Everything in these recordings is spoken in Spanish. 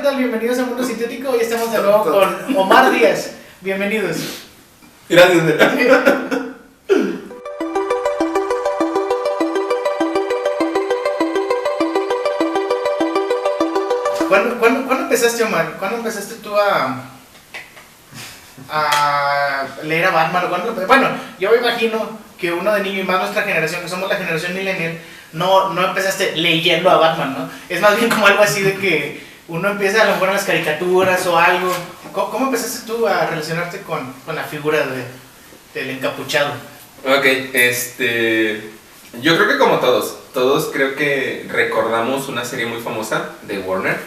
tal? Bienvenidos a Mundo Sintético. Hoy estamos de nuevo con Omar Díaz. Bienvenidos. Gracias. ¿Cuándo empezaste, Omar? ¿Cuándo empezaste tú a leer a Batman? Bueno, yo me imagino que uno de niño y más nuestra generación, que somos la generación millennial, no empezaste leyendo a Batman, ¿no? Es más bien como algo así de que uno empieza a lo mejor en las caricaturas o algo. ¿Cómo empezaste tú a relacionarte con la figura del encapuchado? Ok, yo creo que como todos creo que recordamos una serie muy famosa de Warner,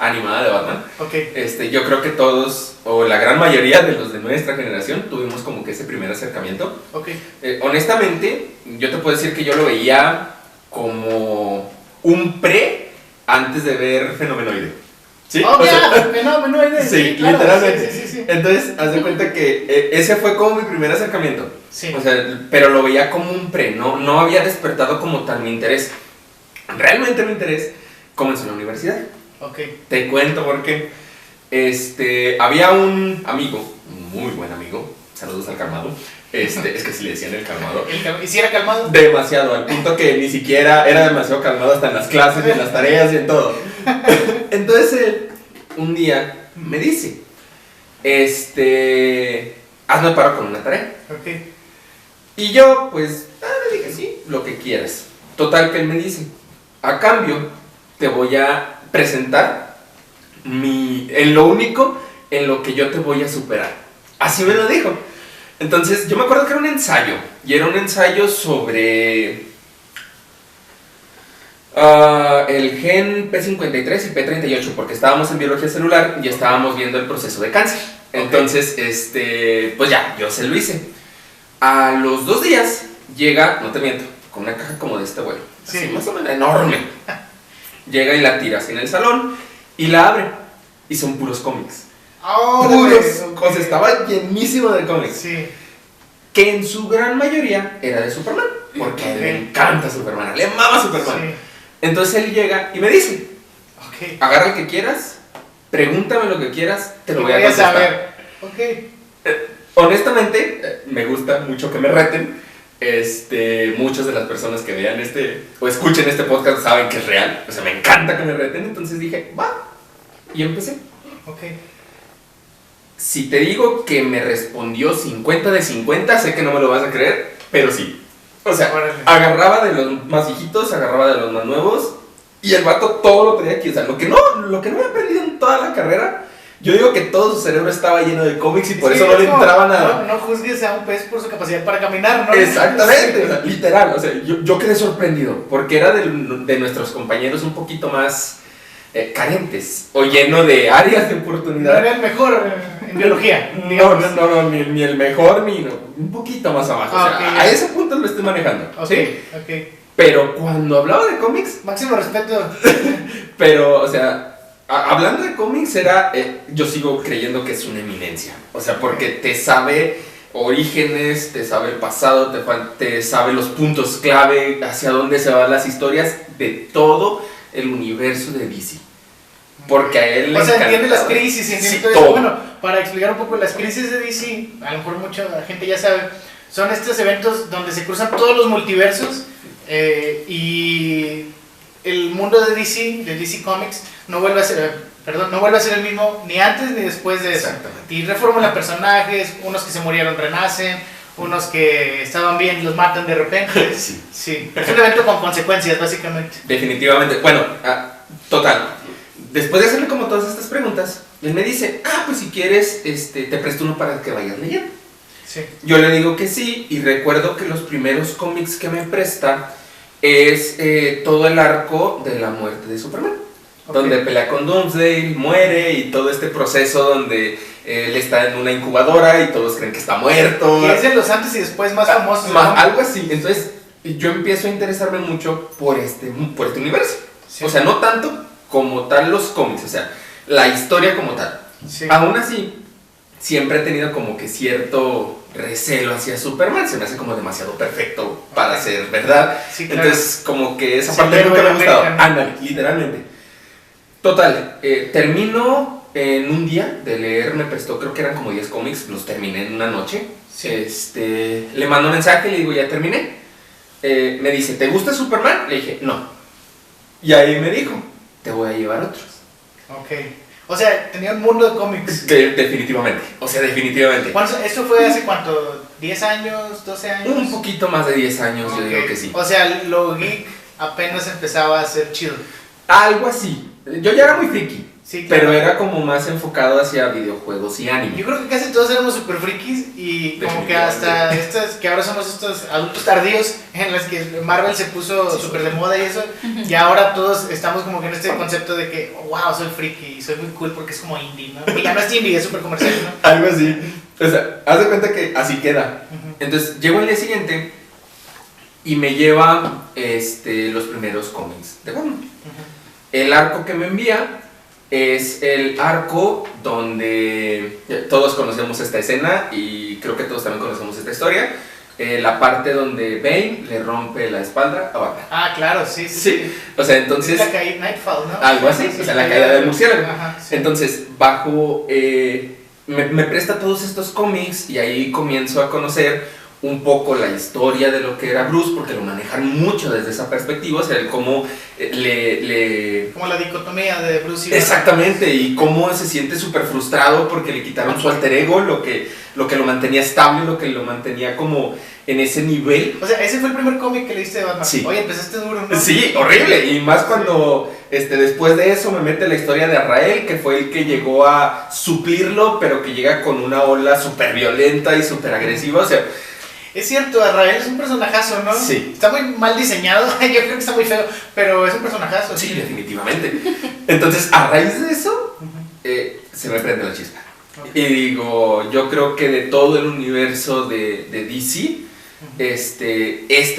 animada de Batman. Okay. Yo creo que todos, o la gran mayoría de los de nuestra generación, tuvimos como que ese primer acercamiento. Okay. Honestamente, yo te puedo decir que yo lo veía como un pre antes de ver Fenomenoide. ¿Sí? Oh, Fenomenoide. Sí, claro, literalmente. Sí. Entonces, haz de cuenta que ese fue como mi primer acercamiento. Sí. O sea, pero lo veía como un pre, no había despertado como tal mi interés. Realmente mi interés comenzó en la universidad. Okay. Te cuento porque había un amigo, un muy buen amigo, saludos al calmado. Es que si le decían el calmado. ¿Y si era calmado? Demasiado, al punto que ni siquiera era demasiado calmado hasta en las clases y en las tareas y en todo. Entonces él un día me dice, hazme paro con una tarea. Okay. Y yo pues le dije sí, lo que quieras. Total que él me dice, a cambio te voy a presentar en lo único en lo que yo te voy a superar. Así me lo dijo. Entonces yo me acuerdo que era un ensayo, y era un ensayo sobre el gen P53 y P38, porque estábamos en biología celular y estábamos viendo el proceso de cáncer. Entonces, pues ya, yo se lo hice. A los 2 días llega, no te miento, con una caja como de este vuelo, sí, así, más o menos enorme. Llega y la tira así en el salón y la abre y son puros cómics. O sea, estaba llenísimo de cómics. Sí. Que en su gran mayoría era de Superman, porque a él le encanta Superman, le amaba Superman. Sí. Entonces él llega y me dice, Okay. agarra el que quieras, pregúntame lo que quieras, te lo voy a contestar. saber. Okay. Honestamente, me gusta mucho que me reten. Muchas de las personas que vean o escuchen este podcast saben que es real. O sea, me encanta que me reten. Entonces dije, va. Y empecé. Okay. Si te digo que me respondió 50 de 50, sé que no me lo vas a creer, pero sí. O sea, agarraba de los más viejitos, agarraba de los más nuevos, y el vato todo lo tenía aquí. O sea, lo que no había aprendido en toda la carrera, yo digo que todo su cerebro estaba lleno de cómics y por eso no le entraba nada. No juzgues a un pez por su capacidad para caminar, ¿no? Exactamente, o sea, literal. O sea, yo quedé sorprendido, porque era de nuestros compañeros un poquito más carentes, o lleno de áreas de oportunidad. No era el mejor en biología. No, ni el mejor, ni un poquito más abajo. O sea, Okay. a ese punto lo estoy manejando. Okay. ¿Sí? Okay. Pero cuando hablaba de cómics, máximo respeto. pero, o sea, hablando de cómics, yo sigo creyendo que es una eminencia. O sea, porque te sabe orígenes, te sabe el pasado, te sabe los puntos clave, hacia dónde se van las historias de todo el universo de DC. Porque a él le encanta. O sea, entiende las crisis, entiende todo eso. Bueno, para explicar un poco las crisis de DC, a lo mejor mucha gente ya sabe, son estos eventos donde se cruzan todos los multiversos y el mundo de DC Comics, no vuelve a ser el mismo ni antes ni después de eso. Y reformulan personajes, unos que se murieron renacen, unos que estaban bien los matan de repente. Sí. Es un evento con consecuencias, básicamente. Definitivamente. Bueno, total. Después de hacerle como todas estas preguntas, él me dice, pues si quieres, te presto uno para que vayas leyendo. Sí. Yo le digo que sí, y recuerdo que los primeros cómics que me presta es todo el arco de la muerte de Superman. Donde pelea con Doomsday, muere, y todo este proceso donde él está en una incubadora y todos creen que está muerto. Y es de los antes y después más famosos. Algo así. Entonces yo empiezo a interesarme mucho por este universo. Sí. O sea, no tanto como tal los cómics, o sea, la historia como tal. Sí. Aún así, siempre he tenido como que cierto recelo hacia Superman. Se me hace como demasiado perfecto para ser verdad. Sí, claro. Entonces como que esa parte nunca me ha gustado. Ándale, literalmente. Total, termino en un día de leer, me prestó, creo que eran como 10 cómics, los terminé en una noche. Sí. Le mando un mensaje, le digo, ya terminé. Me dice, ¿te gusta Superman? Le dije, no. Y ahí me dijo, te voy a llevar otros. Ok. O sea, tenía un mundo de cómics. Definitivamente, o sea, definitivamente. ¿Esto fue hace cuánto? ¿10 años? ¿12 años? Un poquito más de 10 años, Okay. yo digo que sí. O sea, lo geek apenas empezaba a ser chido. Algo así. Yo ya era muy friki, Sí, claro. pero era como más enfocado hacia videojuegos y anime. Yo creo que casi todos éramos super frikis y como que hasta que ahora somos estos adultos tardíos en los que Marvel se puso súper de moda y eso, y ahora todos estamos como que en este concepto de que, wow, soy friki y soy muy cool porque es como indie, ¿no? Y ya no es indie, es súper comercial, ¿no? Algo así. O sea, haz de cuenta que así queda. Entonces, llego el día siguiente y me lleva los primeros cómics de Batman. El arco que me envía es el arco donde todos conocemos esta escena y creo que todos también conocemos esta historia. La parte donde Bane le rompe la espalda a Batman. Ah, claro, sí. O sea, entonces... Es la caída Nightfall, ¿no? Algo así, o sea, la caída del murciélago. Ajá, sí. Entonces, me presta todos estos cómics y ahí comienzo a conocer un poco la historia de lo que era Bruce, porque lo manejan mucho desde esa perspectiva, o sea, el cómo Como la dicotomía de Bruce y Batman. Exactamente, y cómo se siente súper frustrado porque le quitaron su alter ego, lo que lo mantenía estable, lo que lo mantenía como en ese nivel. O sea, ese fue el primer cómic que leíste de Batman. Sí. Oye, empezaste duro, ¿no? Sí, horrible, y más cuando después de eso me mete la historia de Azrael, que fue el que llegó a suplirlo, pero que llega con una ola súper violenta y súper agresiva, o sea... Es cierto, Azrael es un personajazo, ¿no? Sí. Está muy mal diseñado, yo creo que está muy feo, pero es un personajazo. Sí, definitivamente. Entonces, a raíz de eso, se me prende la chispa. Okay. Y digo, yo creo que de todo el universo de DC,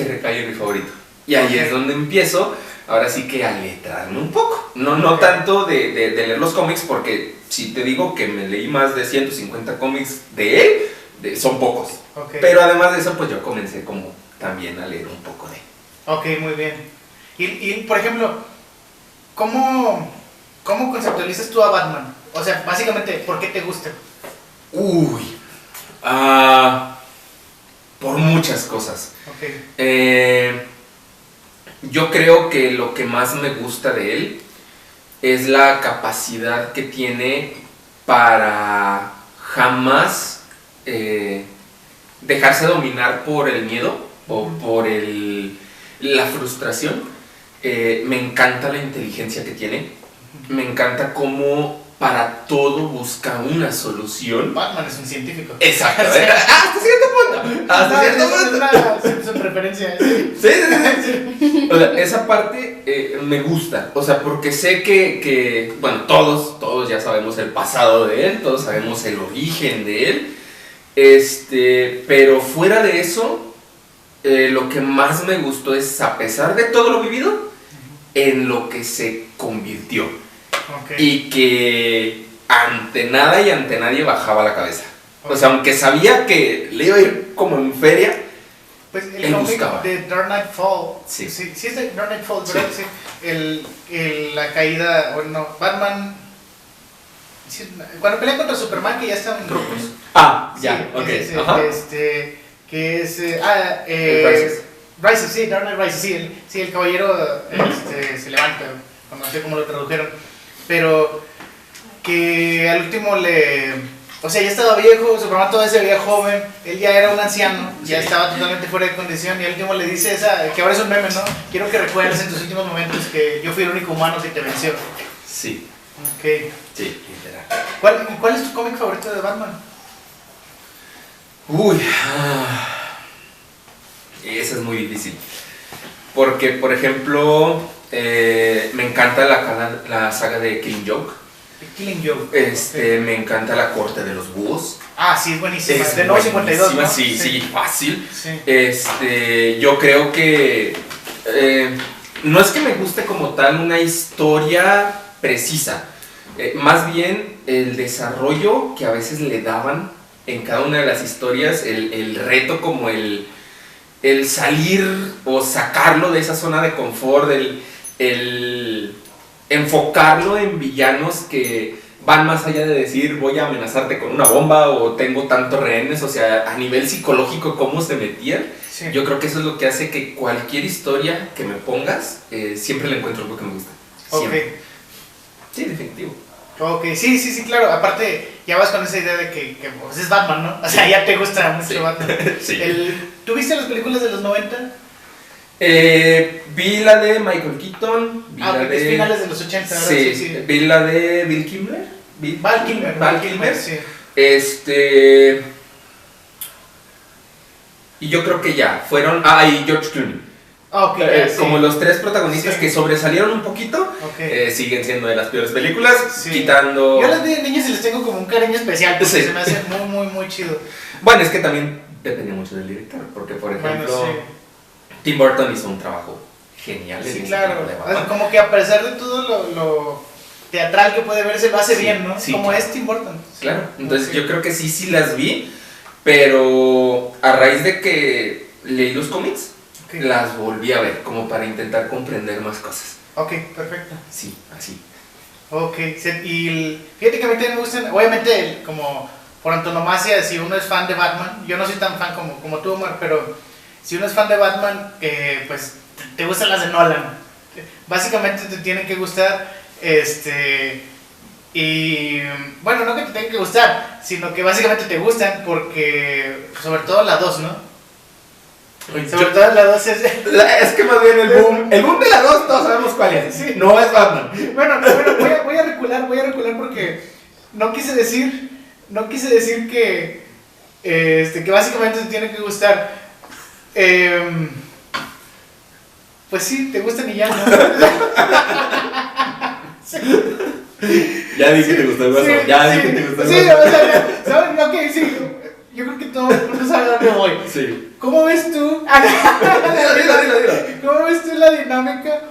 recae en mi favorito. Y ahí es donde empiezo, ahora sí que a letrarme un poco. No tanto de leer los cómics, porque si te digo que me leí más de 150 cómics de él, son pocos. Okay. Pero además de eso, pues yo comencé como también a leer un poco de él. Ok, muy bien. Y por ejemplo, ¿cómo conceptualizas tú a Batman? O sea, básicamente, ¿por qué te gusta? Uy, por muchas cosas. Okay. Yo creo que lo que más me gusta de él es la capacidad que tiene para jamás dejarse dominar por el miedo o por la frustración. Me encanta la inteligencia que tiene. Me encanta cómo para todo busca una solución. Batman es un científico. Exacto. Hasta cierto punto. Hasta cierto punto. Es una preferencia. Sí. O sea, esa parte me gusta. O sea, porque sé que bueno, todos ya sabemos el pasado de él, todos sabemos el origen de él. Pero fuera de eso, lo que más me gustó es, a pesar de todo lo vivido, en lo que se convirtió. Okay. Y que ante nada y ante nadie bajaba la cabeza. O sea, aunque sabía que le iba a ir como en feria, pues el cómic de Dark Knight Fall, sí es de Dark Knight Fall, ¿verdad? Sí. La caída, bueno, Batman, cuando pelea contra Superman, que ya están en grupos. Ya, sí, ok. Que es, Rises. Rises, sí, Dark Knight Rises, sí, el caballero se levanta, no sé cómo lo tradujeron, pero que al último o sea, ya estaba viejo, Superman todavía se veía joven, él ya era un anciano, ya estaba totalmente fuera de condición, y al último le dice que ahora es un meme, ¿no? Quiero que recuerdes en tus últimos momentos que yo fui el único humano que te venció. Sí. Ok. Sí, literal. ¿Cuál es tu cómic favorito de Batman? Uy, esa es muy difícil. Porque, por ejemplo, me encanta la saga de Killing Joke. Killing Joke. Okay. Me encanta La Corte de los Búhos. Sí, es buenísima. Es de nuevo 52, ¿no? Sí, fácil. Sí. Yo creo que no es que me guste como tal una historia precisa, más bien el desarrollo que a veces le daban en cada una de las historias, el reto como el salir o sacarlo de esa zona de confort, el enfocarlo en villanos que van más allá de decir voy a amenazarte con una bomba o tengo tantos rehenes, o sea, a nivel psicológico cómo se metían. Sí. Yo creo que eso es lo que hace que cualquier historia que me pongas, siempre le encuentro algo que me gusta. Siempre. Ok. Sí, definitivo. Ok, sí, claro. Aparte, ya vas con esa idea de que pues, es Batman, ¿no? O sea, ya te gusta mucho Batman. Sí. ¿Tú viste las películas de los 90? Vi la de Michael Keaton. Vi la de... finales de los 80, ¿verdad? Sí. Vi la de Bill Kilmer. Val Kilmer, sí. Y yo creo que ya fueron. Y George Clooney. Okay, como los tres protagonistas que sobresalieron un poquito, siguen siendo de las peores películas, quitando... Yo a las de niños les tengo como un cariño especial, porque se me hace muy chido. Bueno, es que también depende mucho del director, porque por ejemplo, Tim Burton hizo un trabajo genial. Sí, claro. Como que a pesar de todo lo teatral que puede verse, lo hace bien, ¿no? Como es Tim Burton. Claro, entonces yo creo que sí las vi, pero a raíz de que leí los cómics, las volví a ver, como para intentar comprender más cosas. Ok, perfecto. Sí, así. Ok, y fíjate que a mí también me gustan, obviamente, como por antonomasia, si uno es fan de Batman, yo no soy tan fan como tú, Omar, pero si uno es fan de Batman, pues te gustan las de Nolan. Básicamente te tienen que gustar, y bueno, no que te tengan que gustar, sino que básicamente te gustan porque, sobre todo la 2, ¿no? Sobre todo la 2 es que más bien el boom de la 2 todos sabemos cuál es. Sí. No es Batman. Bueno, voy a recular porque no quise decir que que básicamente te tiene que gustar. Pues sí, te gustan y ya, ¿no? Sí. Ya dije que te gustó el Guasón. Sí, dije que te gustó el Guasón. Sí, o sea, ¿sabes? Ok, sí. Yo creo que todo el mundo sabe a dónde voy. Sí. ¿Cómo ves tú? Dilo. ¿Cómo ves tú la dinámica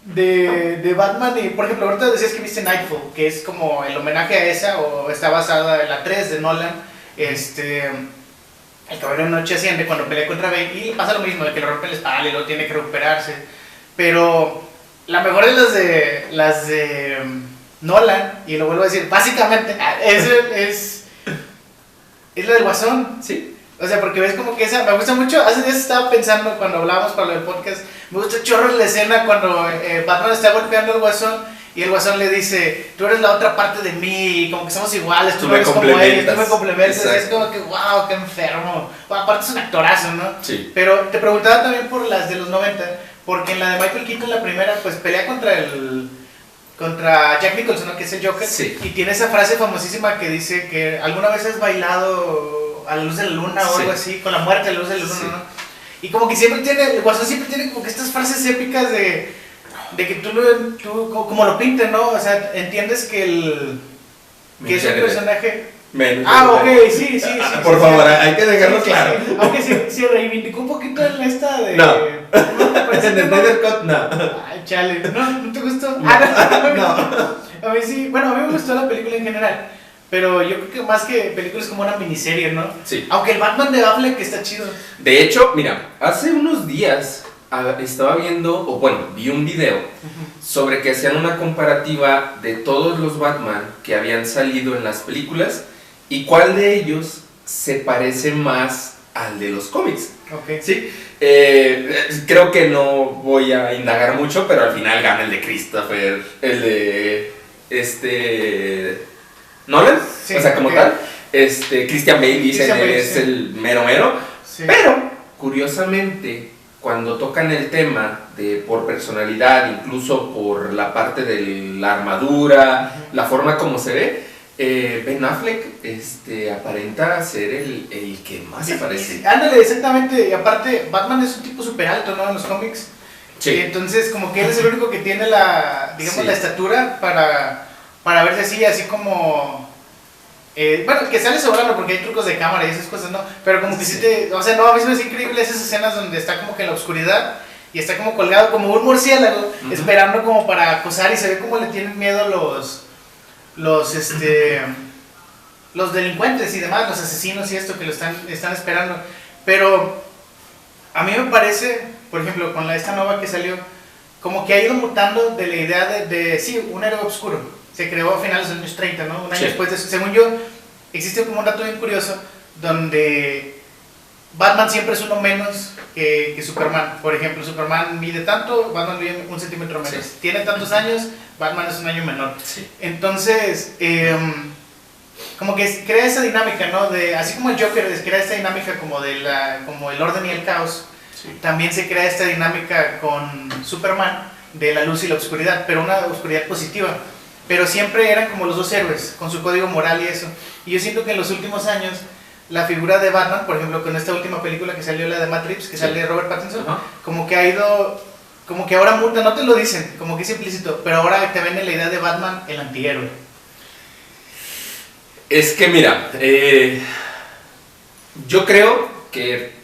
de Batman? Y, por ejemplo, ahorita decías que viste Nightfall, que es como el homenaje a esa, o está basada en la 3 de Nolan. El Caballero de Noche Asciende cuando pelea contra Bane, y pasa lo mismo, de que le rompe la espalda y luego tiene que recuperarse. Pero la mejor de las de Nolan, y lo vuelvo a decir, básicamente, es la del Guasón. Sí. O sea, porque ves como que esa, me gusta mucho, hace días estaba pensando cuando hablábamos para lo del podcast, me gusta chorro la escena cuando Batman está golpeando al Guasón y el Guasón le dice, tú eres la otra parte de mí, y como que somos iguales, tú no eres como ellos, tú me complementas, es como que wow, qué enfermo. Bueno, aparte es un actorazo, ¿no? Sí. Pero te preguntaba también por las de los 90, porque en la de Michael Keaton, la primera, pues pelea contra Jack Nicholson, ¿no? Que es el Joker, y tiene esa frase famosísima que dice que alguna vez has bailado a la luz de la luna o algo así, con la muerte a la luz de la luna, ¿no? Y como que siempre tiene, el Guasón siempre tiene como que estas frases épicas de que tú como lo pintan, ¿no? O sea, entiendes que es un personaje... ok, sí. Por favor, hay que dejarlo claro. Sí. Aunque se reivindicó un poquito en esta de... No. En el Snyder Cut, no. Ay, chale, ¿no te gustó? No. A mí sí, bueno, a mí me gustó la película en general, pero yo creo que más que película es como una miniserie, ¿no? Sí. Aunque el Batman de Affleck está chido. De hecho, mira, hace unos días estaba viendo, vi un video sobre que hacían una comparativa de todos los Batman que habían salido en las películas y cuál de ellos se parece más al de los cómics. Okay. ¿Sí? Creo que no voy a indagar mucho, pero al final gana el de Christopher, el de Nolan, sí, o sea, como tal. Christian Bale dicen es el mero. Sí. Pero, curiosamente, cuando tocan el tema de por personalidad, incluso por la parte de la armadura, la forma como se ve, Ben Affleck aparenta ser el que más se parece. Ándale, exactamente. Y aparte, Batman es un tipo súper alto, ¿no? En los cómics. Sí. Y entonces, como que él es el único que tiene la estatura para verse así como... bueno, que sale sobrando porque hay trucos de cámara y esas cosas, ¿no? Pero como que o sea, no, a mí me es increíble esas escenas donde está como que en la oscuridad y está como colgado como un murciélago, esperando como para acosar, y se ve como le tienen miedo los delincuentes y demás, los asesinos y esto que lo están esperando. Pero a mí me parece, por ejemplo, con esta nueva que salió, como que ha ido mutando de la idea sí, un héroe oscuro. Se creó a finales de los años 30, ¿no? Un año después de eso. Según yo, existe como un dato bien curioso donde Batman siempre es uno menos que Superman. Por ejemplo, Superman mide tanto, Batman mide 1 centímetro menos. Sí. Tiene tantos años, Batman es un año menor. Sí. Entonces, como que crea esa dinámica, ¿no? Así como el Joker crea esta dinámica como como el orden y el caos, sí. También se crea esta dinámica con Superman de la luz y la oscuridad, pero una oscuridad positiva. Pero siempre eran como los dos héroes, con su código moral y eso. Y yo siento que en los últimos años, la figura de Batman, por ejemplo, con esta última película que salió, la de Matt Reeves, que sí. Sale Robert Pattinson, como que ha ido, como que ahora muta, no te lo dicen, como que es implícito, pero ahora te venden la idea de Batman, el antihéroe. Es que mira, yo creo que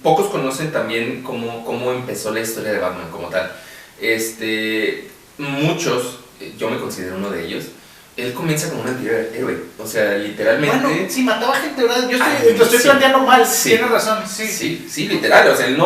pocos conocen también cómo empezó la historia de Batman como tal. Muchos, yo me considero uno de ellos, él comienza como un antihéroe, o sea, literalmente... Bueno, sí, mataba gente, ¿verdad? Yo lo estoy planteando mal, sí. Tienes razón, sí. Sí, literal, o sea, él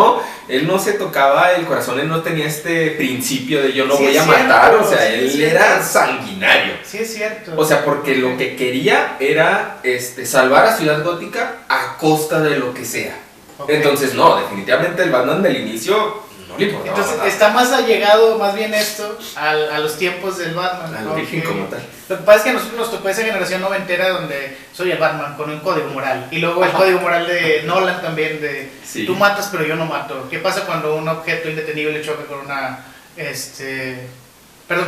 no se tocaba el corazón, él no tenía este principio de yo no voy a matar, o sea, él era sanguinario. Sí, es cierto. O sea, porque lo que quería era salvar a Ciudad Gótica a costa de lo que sea. Okay. Entonces, no, definitivamente el Batman del inicio... Entonces está más allegado más bien esto a los tiempos del Batman, al origen como tal. Lo que pasa es que a nosotros nos tocó esa generación noventera donde soy el Batman con un código moral, y luego el código moral de Nolan también de sí. Tú matas pero yo no mato. ¿Qué pasa cuando un objeto indetenible choca con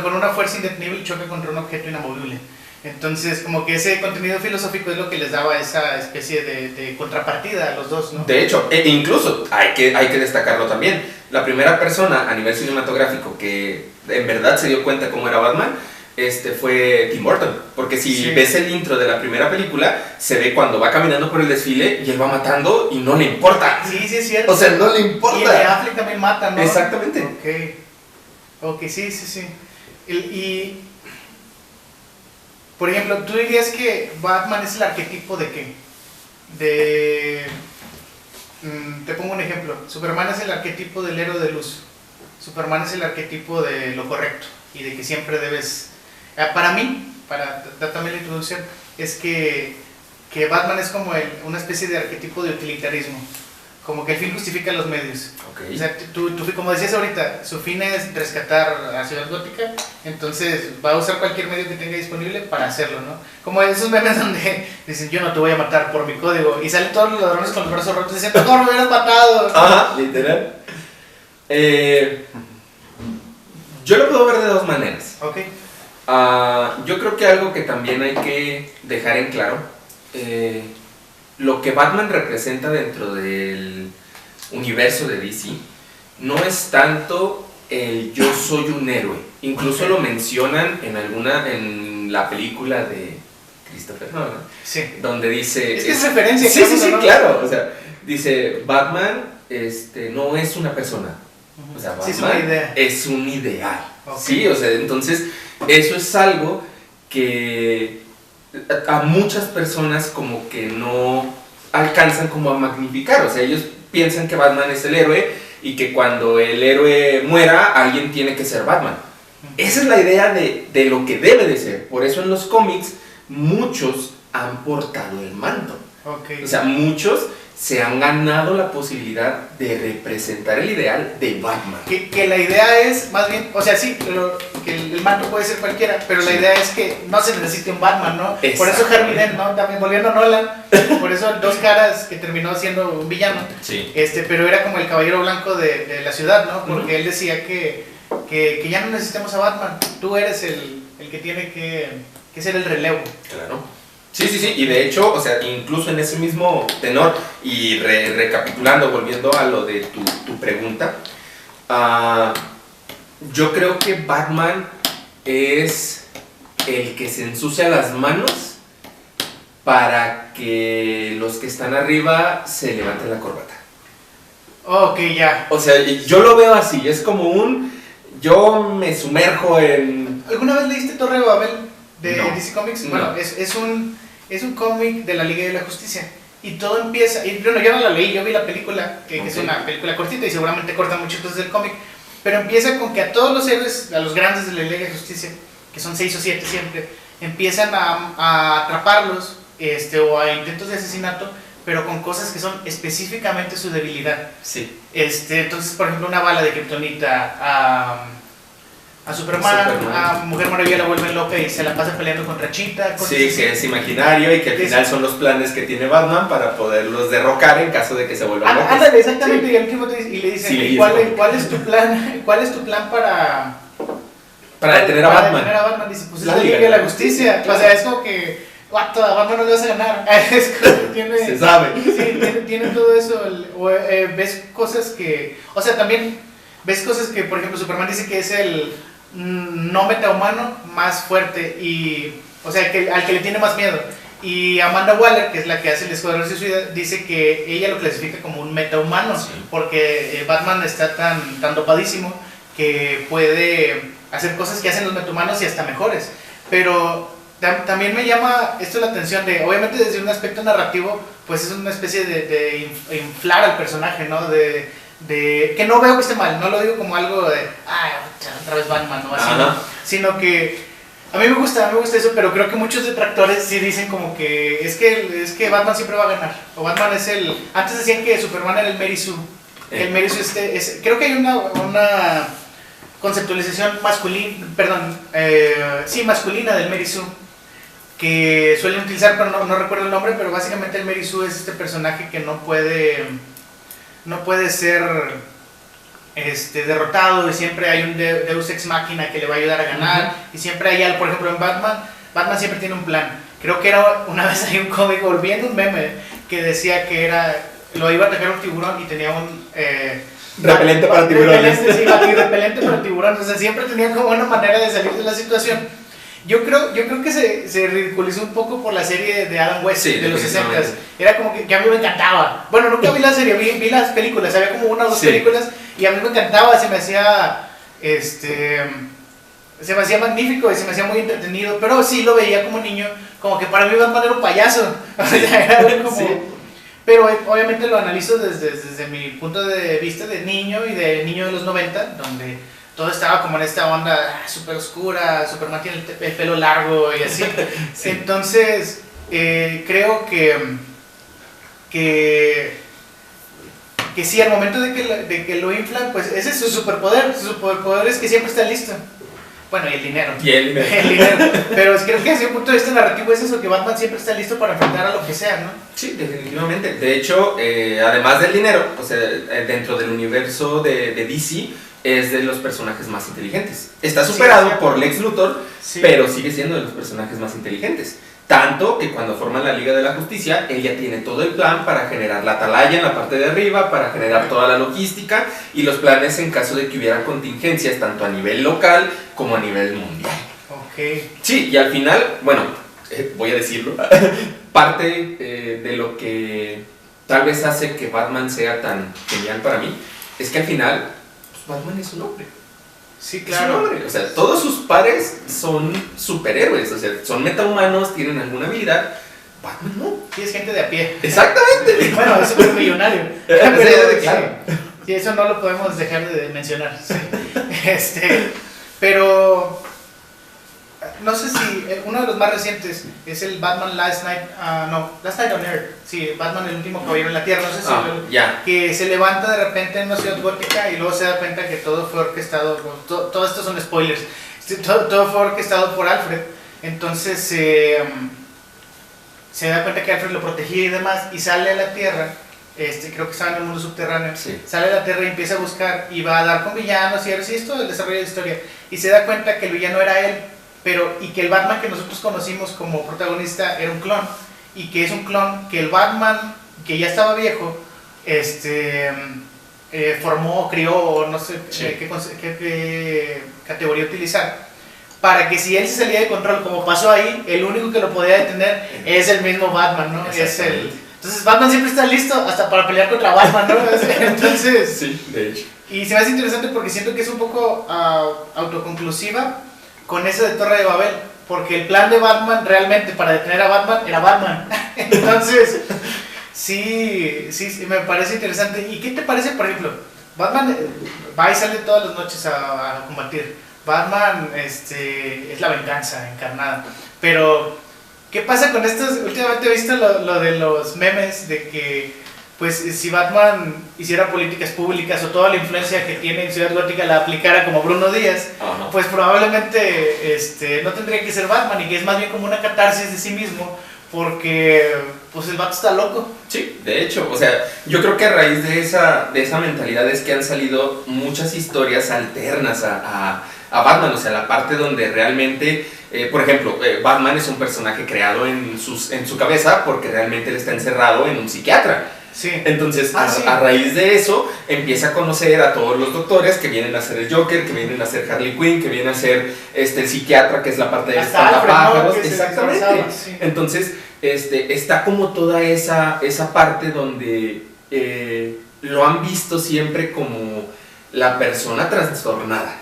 con una fuerza indetenible choca contra un objeto inamovible? Entonces, como que ese contenido filosófico es lo que les daba esa especie de contrapartida a los dos, ¿no? De hecho, incluso hay que destacarlo también. La primera persona a nivel cinematográfico que en verdad se dio cuenta cómo era Batman fue Tim Burton. Porque si sí. Ves el intro de la primera película, se ve cuando va caminando por el desfile y él va matando y no le importa. Sí, es cierto. O sea, no le importa. Y el de Affleck también mata, ¿no? Exactamente. Ok, sí. Y por ejemplo, ¿tú dirías que Batman es el arquetipo de qué? Te pongo un ejemplo. Superman es el arquetipo del héroe de luz. Superman es el arquetipo de lo correcto y de que siempre debes... Para mí, para dar también la introducción, es que Batman es como una especie de arquetipo de utilitarismo. Como que el fin justifica los medios. Okay. O sea, tú, como decías ahorita, su fin es rescatar a Ciudad Gótica, entonces va a usar cualquier medio que tenga disponible para hacerlo, ¿no? Como esos memes donde dicen, yo no te voy a matar por mi código, y salen todos los ladrones con los brazos rotos diciendo, mejor me hubieras matado. Ajá, literal. Yo lo puedo ver de dos maneras. Ok. Yo creo que algo que también hay que dejar en claro, lo que Batman representa dentro del universo de DC no es tanto el yo soy un héroe. Incluso lo mencionan en la película de Christopher Nolan, sí. Donde dice... Es que es referencia. Sí, claro. O sea, dice, Batman no es una persona. O sea, Batman sí, es una idea. Es un ideal. Okay. Sí, o sea, entonces eso es algo que a muchas personas como que no alcanzan como a magnificar. O sea, ellos piensan que Batman es el héroe y que cuando el héroe muera alguien tiene que ser Batman. Esa es la idea de lo que debe de ser. Por eso en los cómics muchos han portado el manto. Okay. O sea, muchos se han ganado la posibilidad de representar el ideal de Batman. Que la idea es, más bien, o sea, sí, que el manto puede ser cualquiera, pero sí. La idea es que no se necesite un Batman, ¿no? Por eso Harvey Dent, ¿no? También volviendo a Nolan, por eso Dos Caras, que terminó siendo un villano, sí. Pero era como el caballero blanco de la ciudad, ¿no? Porque él decía que ya no necesitamos a Batman, tú eres el que tiene que ser el relevo. Claro. Sí, y de hecho, o sea, incluso en ese mismo tenor, y recapitulando, volviendo a lo de tu pregunta, yo creo que Batman es el que se ensucia las manos para que los que están arriba se levanten la corbata. Ok, ya. O sea, yo lo veo así, es como yo me sumerjo en... ¿Alguna vez leíste Torre de Babel de no, DC Comics? No. Bueno, es un cómic de la Liga de la Justicia. Y todo empieza, y bueno, yo no la leí, yo vi la película, que es una película cortita y seguramente corta mucho entonces del cómic. pero empieza con que a todos los héroes, a los grandes de la Liga de Justicia, que son 6 o 7 siempre, empiezan a atraparlos, o a intentos de asesinato, pero con cosas que son específicamente su debilidad. Sí. Entonces, por ejemplo, una bala de kriptonita a Superman, a Mujer Maravilla la vuelven loca y se la pasa peleando contra Cheetah. Sí, que es imaginario y que al final son los planes que tiene Batman para poderlos derrocar en caso de que se vuelvan locos. Ándale, exactamente, sí. Y al último le dicen, sí, ¿cuál es tu plan? ¿Cuál es tu plan para detener a Batman? Detener a Batman, dice, pues es la Liga de la Justicia. O sea, es como que a Batman no le vas a ganar. Es como que tiene, se sabe. Sí, tiene todo eso. Ves cosas que, o sea, también ves cosas que, por ejemplo, Superman dice que es el no metahumano más fuerte y, o sea, al que le tiene más miedo. Y Amanda Waller, que es la que hace el Escuadrón Suicida, dice que ella lo clasifica como un metahumano, sí, porque Batman está tan dopadísimo que puede hacer cosas que hacen los metahumanos y hasta mejores. Pero también me llama esto la atención de, obviamente desde un aspecto narrativo, pues es una especie de inflar al personaje, ¿no? Que no veo que esté mal, no lo digo como algo de, otra vez Batman, ¿no? Así, ¿no? Sino que a mí me gusta eso, pero creo que muchos detractores sí dicen como que es que Batman siempre va a ganar, o Batman es antes decían que Superman era el Mary Sue, el Mary Sue creo que hay una conceptualización masculina del Mary Sue, que suelen utilizar, pero no recuerdo el nombre, pero básicamente el Mary Sue es este personaje que no puede ser derrotado y siempre hay un Deus Ex Machina que le va a ayudar a ganar, y siempre hay algo, por ejemplo en Batman siempre tiene un plan. Creo que una vez hay un cómic, volviendo un meme, que decía que lo iba a atacar un tiburón y tenía un repelente para tiburones. Repelente para tiburones, o sea, siempre tenía como una manera de salir de la situación. Yo creo que se ridiculizó un poco por la serie de Adam West, sí, de los 60s. Era como que a mí me encantaba. Bueno, nunca vi la serie, vi las películas, había como una o dos películas, y a mí me encantaba, se me hacía magnífico y se me hacía muy entretenido, pero sí lo veía como niño, como que para mí Batman era un payaso. O sea, era como... Sí. Pero obviamente lo analizo desde mi punto de vista de niño y de niño de los 90, donde todo estaba como en esta onda súper oscura, Superman tiene el pelo largo y así. Sí. Entonces, creo que sí, al momento de que lo inflan, pues ese es su superpoder. Su superpoder es que siempre está listo. Bueno, y el dinero. El dinero. Pero creo que desde un punto de vista narrativo es eso, que Batman siempre está listo para enfrentar a lo que sea, ¿no? Sí, definitivamente. De hecho, además del dinero, o sea, dentro del universo de DC, es de los personajes más inteligentes. Está superado por Lex Luthor, sí, pero sigue siendo de los personajes más inteligentes. Tanto que cuando forman la Liga de la Justicia, él ya tiene todo el plan para generar la atalaya en la parte de arriba, para generar toda la logística y los planes en caso de que hubiera contingencias, tanto a nivel local como a nivel mundial. Ok. Sí, y al final, bueno, voy a decirlo, parte de lo que tal vez hace que Batman sea tan genial para mí, es que al final, pues Batman es un hombre. Sí, claro. O sea, todos sus pares son superhéroes, o sea, son metahumanos, tienen alguna habilidad. Batman no. Sí, es gente de a pie. Exactamente. Bueno, es súper millonario. Claro. Sí, eso no lo podemos dejar de mencionar. Sí. Pero no sé si uno de los más recientes es el Batman Last Night on Earth. Sí, Batman el último caballero en la Tierra, no sé si que se levanta de repente en una ciudad gótica y luego se da cuenta que todo fue orquestado, todo esto son spoilers, todo fue orquestado por Alfred. Entonces se da cuenta que Alfred lo protegía y demás, y sale a la Tierra. Creo que estaba en el mundo subterráneo, sí. Sale a la Tierra y empieza a buscar y va a dar con villanos y héroes y esto, el desarrollo de la historia, y se da cuenta que el villano era él, y que el Batman que nosotros conocimos como protagonista era un clon, y que es un clon que el Batman que ya estaba viejo formó, crió, no sé, sí, qué categoría utilizar, para que si él se salía de control como pasó ahí, el único que lo podía detener es el mismo Batman, ¿no? Entonces Batman siempre está listo hasta para pelear contra Batman, ¿no? Entonces, sí, de hecho. Y se me hace interesante porque siento que es un poco autoconclusiva con eso de Torre de Babel, porque el plan de Batman realmente para detener a Batman era Batman. Entonces, sí, me parece interesante. ¿Y qué te parece, por ejemplo, Batman va y sale todas las noches a combatir. Batman es la venganza encarnada. Pero, ¿qué pasa con estos? Últimamente he visto lo de los memes de que pues si Batman hiciera políticas públicas o toda la influencia que tiene en Ciudad Gótica la aplicara como Bruno Díaz, Ajá. pues probablemente no tendría que ser Batman y que es más bien como una catarsis de sí mismo porque pues el vato está loco. Sí, de hecho, o sea, yo creo que a raíz de esa mentalidad es que han salido muchas historias alternas a Batman, o sea, la parte donde realmente, por ejemplo, Batman es un personaje creado en su cabeza porque realmente él está encerrado en un psiquiatra. Sí. Entonces, Sí. a raíz de eso, empieza a conocer a todos los doctores que vienen a ser el Joker, que vienen a ser Harley Quinn, que viene a ser el psiquiatra, que es la parte de espantapájaros. Exactamente. Sí. Entonces, está como toda esa parte donde lo han visto siempre como la persona trastornada.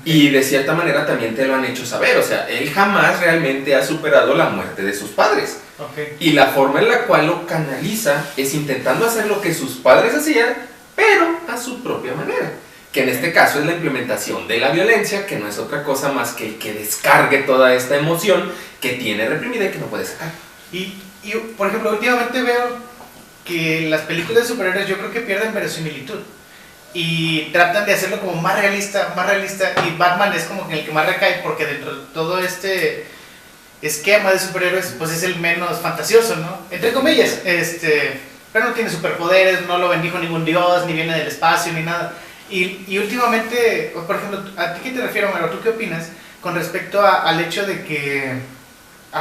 Y de cierta manera también te lo han hecho saber, o sea, él jamás realmente ha superado la muerte de sus padres. Okay. Y la forma en la cual lo canaliza es intentando hacer lo que sus padres hacían, pero a su propia manera. Que en este caso es la implementación de la violencia, que no es otra cosa más que descargue toda esta emoción que tiene reprimida y que no puede sacar. Y por ejemplo, últimamente veo que las películas de superhéroes yo creo que pierden verosimilitud. Y tratan de hacerlo como más realista, y Batman es como que el que más recae porque dentro de todo este esquema de superhéroes pues es el menos fantasioso, ¿no? Entre comillas, pero no tiene superpoderes, no lo bendijo ningún dios, ni viene del espacio, ni nada. Y últimamente, por ejemplo, ¿a ti qué te refiero, Maro? ¿Tú qué opinas con respecto al hecho de que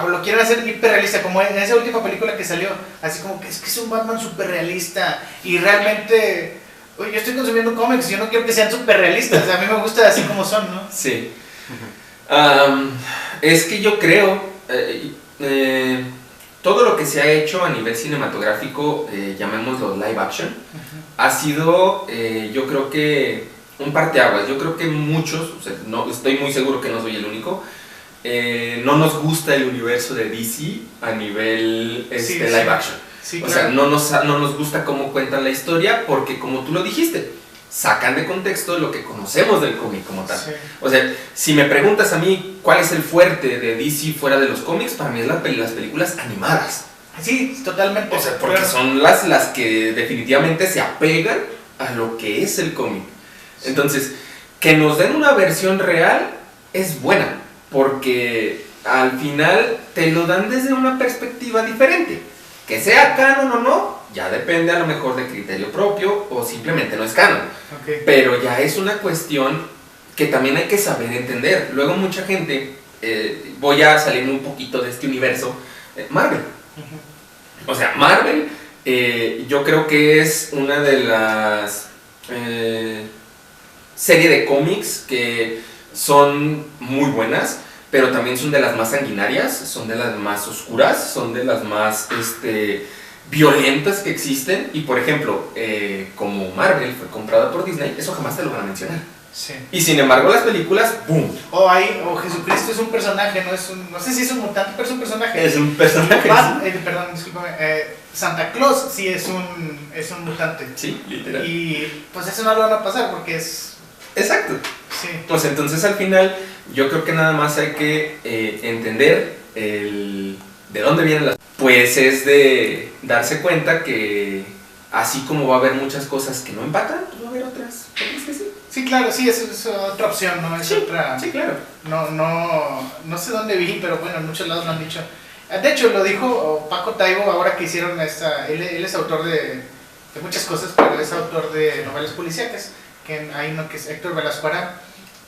lo quieren hacer hiperrealista, como en esa última película que salió, así como que es un Batman superrealista y realmente... Oye, yo estoy consumiendo cómics, yo no quiero que sean súper realistas, a mí me gusta así como son, ¿no? Sí. Es que yo creo, todo lo que se ha hecho a nivel cinematográfico, llamémoslo live action, ha sido, yo creo que, un parteaguas. Yo creo que muchos, o sea, no, estoy muy seguro que no soy el único, no nos gusta el universo de DC a nivel live action. Sí, o claro. sea, no nos gusta cómo cuentan la historia porque, como tú lo dijiste, sacan de contexto lo que conocemos del cómic como tal. Sí. O sea, si me preguntas a mí cuál es el fuerte de DC fuera de los cómics, para mí es las películas animadas. Sí, totalmente. O sea, porque son las que definitivamente se apegan a lo que es el cómic. Entonces, que nos den una versión real es buena, porque al final te lo dan desde una perspectiva diferente. Que sea canon o no, ya depende a lo mejor de criterio propio o simplemente no es canon. Okay. Pero ya es una cuestión que también hay que saber entender. Luego mucha gente, voy a salirme un poquito de este universo, Marvel. O sea, Marvel yo creo que es una de las series de cómics que son muy buenas, pero también son de las más sanguinarias, son de las más oscuras, son de las más violentas que existen. Y por ejemplo, como Marvel fue comprada por Disney, eso jamás te lo van a mencionar. Sí. Y sin embargo las películas, ¡boom! O Jesucristo es un personaje, no sé si es un mutante, pero es un personaje. Es un personaje. Perdón, discúlpame. Santa Claus sí es un mutante. Sí, literal. Y pues eso no lo van a pasar porque es... Exacto. Sí. Pues entonces al final yo creo que nada más hay que entender de dónde vienen las... Pues es de darse cuenta que así como va a haber muchas cosas que no empatan, pues va a haber otras que sí. Sí, claro, sí, es otra opción, ¿no? Es otra... Sí, claro. No sé dónde vi, pero bueno, en muchos lados lo han dicho. De hecho, lo dijo Paco Taibo ahora que hicieron esta... Él es autor de muchas cosas, pero es autor de novelas policíacas, que hay uno que es Héctor Velasco Arán,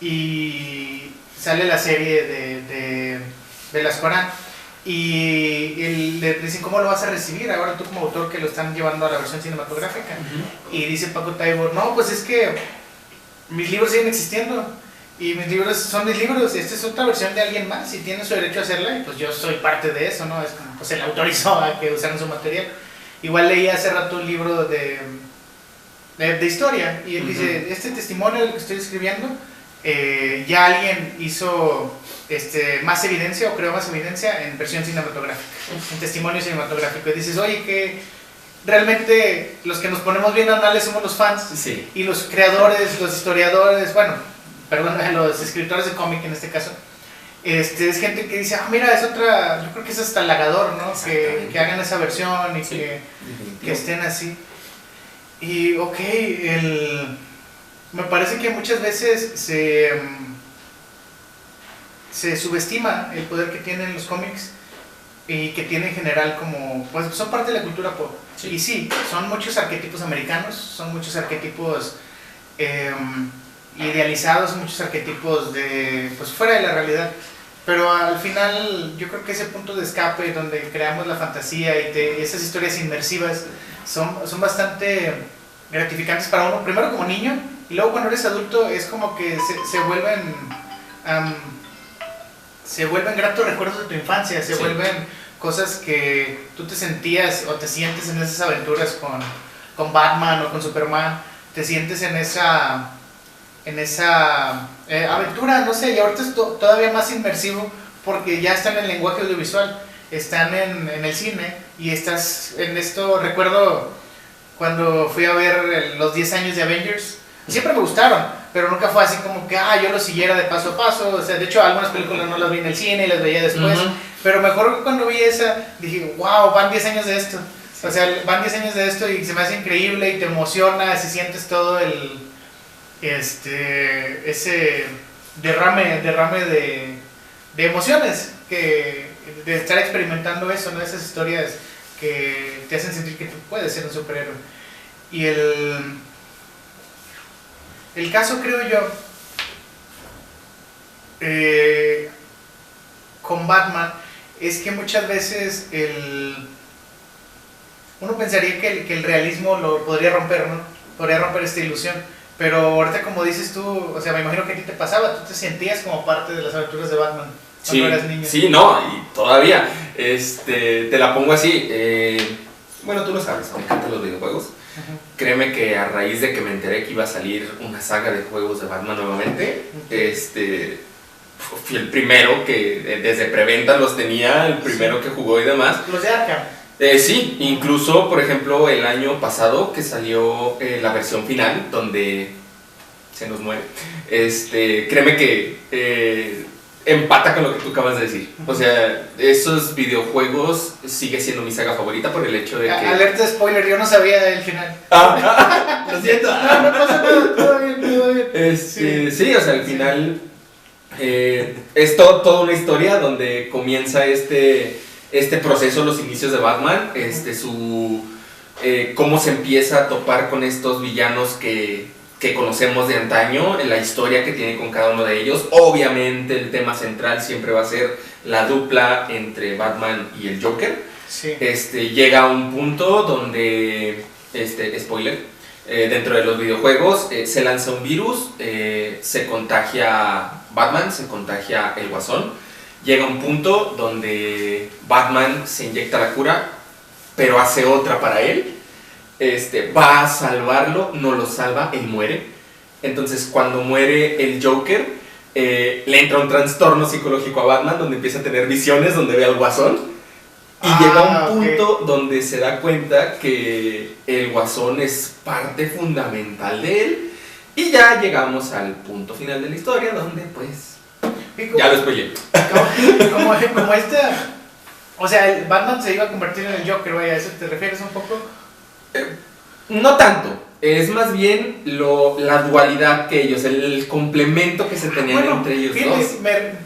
y sale la serie de Velasco Arán, y le dicen, ¿cómo lo vas a recibir ahora tú como autor que lo están llevando a la versión cinematográfica? Y dice Paco Taibo, no, pues es que mis libros siguen existiendo, y mis libros son mis libros, y esta es otra versión de alguien más, y tiene su derecho a hacerla, y pues yo soy parte de eso, ¿no? Es como, pues él autorizó a que usaran su material. Igual leí hace rato un libro de historia, y él dice, este testimonio del que estoy escribiendo, ya alguien hizo más evidencia, o creó más evidencia en versión cinematográfica, en testimonio cinematográfico, y dices, oye, realmente los que nos ponemos bien anales somos los fans, Sí. y los creadores, los historiadores, bueno, perdón, los escritores de cómic en este caso, es gente que dice, mira, es otra, yo creo que es hasta halagador, ¿no? Que hagan esa versión y Sí, que estén así. Y ok, me parece que muchas veces se subestima el poder que tienen los cómics y que tiene en general como, pues son parte de la cultura pop. Sí. Y sí, son muchos arquetipos americanos, son muchos arquetipos idealizados, muchos arquetipos de, pues fuera de la realidad. Pero al final yo creo que ese punto de escape donde creamos la fantasía y esas historias inmersivas son bastante gratificantes para uno, primero como niño, y luego cuando eres adulto es como que se vuelven gratos recuerdos de tu infancia, se vuelven cosas que tú te sentías o te sientes en esas aventuras con Batman o con Superman, te sientes en esa aventura, no sé, y ahorita es todavía más inmersivo porque ya están en el lenguaje audiovisual, están en el cine y estás en esto. Recuerdo cuando fui a ver los 10 años de Avengers, siempre me gustaron, pero nunca fue así como que yo lo siguiera de paso a paso. O sea, de hecho algunas películas no las vi en el cine y las veía después, pero mejor cuando vi esa dije, wow, van 10 años de esto. O sea, van 10 años de esto y se me hace increíble y te emociona, si sientes todo ese derrame de emociones de estar experimentando eso, ¿no? Esas historias que te hacen sentir que tú puedes ser un superhéroe. Y el caso, creo yo, con Batman es que muchas veces uno pensaría que el realismo lo podría romper, ¿no? Podría romper esta ilusión. Pero ahorita, como dices tú, o sea, me imagino que a ti te pasaba, tú te sentías como parte de las aventuras de Batman cuando eras niño. Sí, no, y todavía, te la pongo así, bueno, tú lo sabes, me encantan los videojuegos. Créeme que a raíz de que me enteré que iba a salir una saga de juegos de Batman nuevamente, fui el primero que desde preventa los tenía, el primero que jugó y demás. Los de Arkham. Sí, incluso, por ejemplo, el año pasado que salió la versión final, donde se nos muere, créeme que empata con lo que tú acabas de decir. O sea, esos videojuegos sigue siendo mi saga favorita por el hecho de que... Alerta de spoiler, yo no sabía del final. Lo siento. No pasa nada, todo bien. Sí, o sea, al final es toda una historia donde comienza este proceso, los inicios de Batman, cómo se empieza a topar con estos villanos que conocemos de antaño, en la historia que tiene con cada uno de ellos. Obviamente el tema central siempre va a ser la dupla entre Batman y el Joker. Sí. Llega a un punto donde, spoiler, dentro de los videojuegos se lanza un virus, se contagia Batman, se contagia el Guasón. Llega un punto donde Batman se inyecta la cura, pero hace otra para él. Va a salvarlo, no lo salva, él muere. Entonces, cuando muere el Joker, le entra un trastorno psicológico a Batman, donde empieza a tener visiones, donde ve al Guasón. Y llega a un punto donde se da cuenta que el Guasón es parte fundamental de él. Y ya llegamos al punto final de la historia, donde pues... ya lo spoilé. Como o sea, el Batman se iba a convertir en el Joker, vaya, ¿a eso te refieres un poco? No tanto, es más bien la dualidad que ellos, el complemento que se tenían entre ellos dos.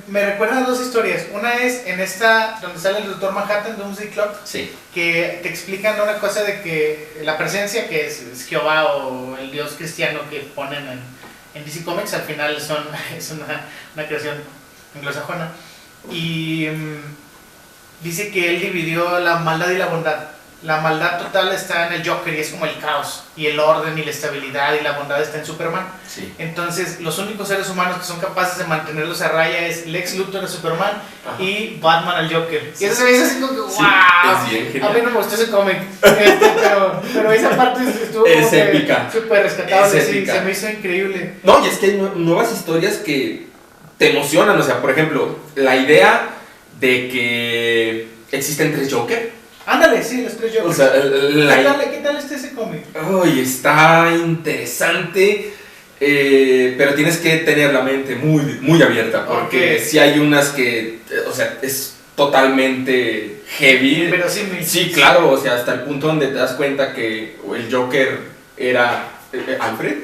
Me recuerda a dos historias. Una es en esta, donde sale el Dr. Manhattan, Doomsday Clock, sí, que te explican una cosa de que la presencia, que es Jehová o el dios cristiano que ponen en DC Comics, al final es una creación anglosajona. Y dice que él dividió la maldad y la bondad. La maldad total está en el Joker y es como el caos, y el orden y la estabilidad, y la bondad está en Superman. Sí. Entonces, los únicos seres humanos que son capaces de mantenerlos a raya es Lex Luthor, el Superman, y Batman, al Joker. Y eso se me dice así como que, wow. Sí, es bien genial. A mí no me gustó ese cómic, pero esa parte estuvo es épica, súper rescatable, es sí, épica. se me hizo increíble. No, y es que hay nuevas historias que te emocionan. O sea, por ejemplo, la idea de que existen 3 Joker, Ándale, sí, los tres Jokers. O sea, ¿Qué tal está ese cómic? Uy, está interesante, pero tienes que tener la mente muy, muy abierta, porque si hay unas que, o sea, es totalmente heavy. Pero sí, claro, o sea, hasta el punto donde te das cuenta que el Joker era Alfred,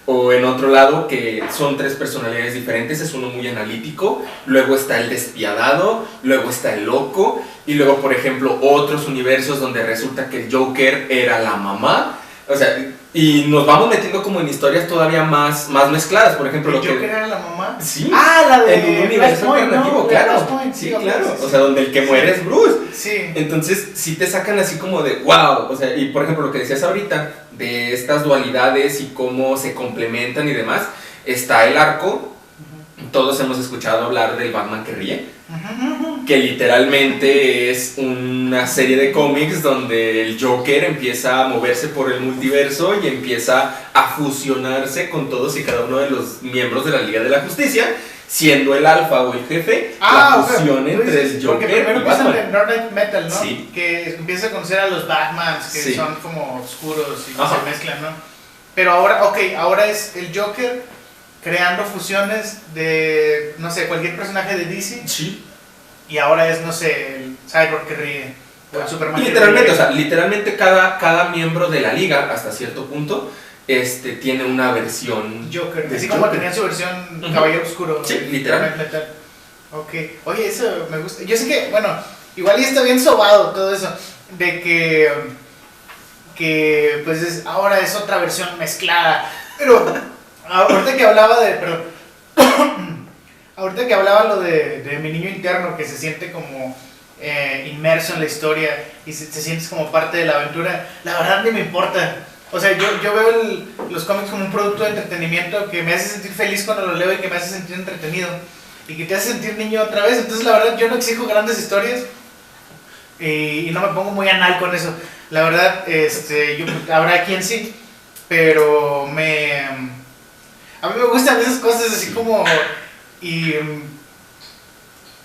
o en otro lado que son tres personalidades diferentes, es uno muy analítico, luego está el despiadado, luego está el loco, y luego, por ejemplo, otros universos donde resulta que el Joker era la mamá, o sea, y nos vamos metiendo como en historias todavía más mezcladas, por ejemplo, ¿El Joker era la mamá? Sí. La de en un universo alternativo, ¿no? claro. Sí, claro. O sea, donde el que muere es Bruce. Sí. Entonces, sí te sacan así como de wow. O sea, y por ejemplo, lo que decías ahorita, de estas dualidades y cómo se complementan y demás, está el arco. Todos hemos escuchado hablar del Batman que ríe, que literalmente es una serie de cómics donde el Joker empieza a moverse por el multiverso y empieza a fusionarse con todos y cada uno de los miembros de la Liga de la Justicia, siendo el alfa o el jefe la fusión entre el Joker porque primero y Batman. empiezan en Dark Knight Metal, ¿no? Sí. Que empieza a conocer a los Batmans, que Sí. son como oscuros y Ajá. se mezclan, ¿no? Pero ahora es el Joker creando fusiones de, no sé, cualquier personaje de DC. Sí. Y ahora es, no sé, el Cyborg que ríe, o el Superman que Literalmente, ríe. o sea, literalmente cada miembro de la liga, hasta cierto punto, tiene una versión Joker, de así como Joker. tenía su versión Ujú. Caballero Oscuro. Sí, el literal. Dark Knight Metal. Ok, oye, eso me gusta. Yo sé que, bueno, igual ya está bien sobado todo eso, de que pues ahora es otra versión mezclada, pero ahorita que hablaba ahorita que hablaba lo de mi niño interno que se siente como inmerso en la historia y te sientes como parte de la aventura, la verdad ni me importa. O sea, yo veo los cómics como un producto de entretenimiento que me hace sentir feliz cuando lo leo y que me hace sentir entretenido y que te hace sentir niño otra vez. Entonces, la verdad, yo no exijo grandes historias y no me pongo muy anal con eso. La verdad, habrá quien sí, pero a mí me gustan esas cosas así como...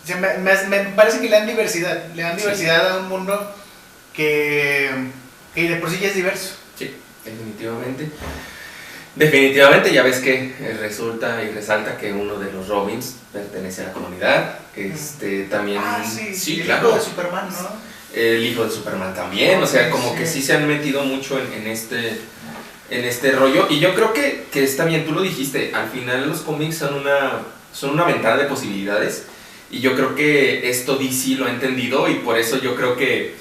me parece que le dan diversidad a un mundo que de por sí ya es diverso. Sí, definitivamente. Definitivamente, ya ves que resulta y resalta que uno de los Robins pertenece a la comunidad. También. Sí, el claro. hijo de Superman, ¿no? El hijo de Superman también. O sea, como que sí se han metido mucho en este rollo. Y yo creo que está bien, tú lo dijiste. Al final, los cómics son una ventana de posibilidades. Y yo creo que esto DC lo ha entendido. Y por eso yo creo que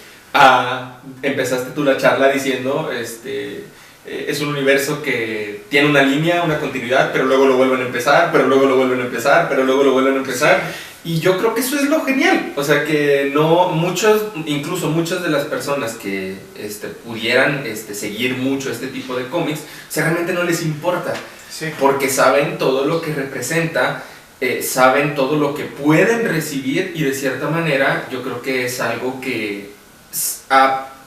empezaste tú la charla diciendo, es un universo que tiene una línea, una continuidad, pero luego lo vuelven a empezar, pero luego lo vuelven a empezar, pero luego lo vuelven a empezar. Y yo creo que eso es lo genial. O sea, que incluso muchas de las personas que pudieran seguir mucho este tipo de cómics, o sea, realmente no les importa. Sí. Porque saben todo lo que representa, saben todo lo que pueden recibir, y de cierta manera yo creo que es algo que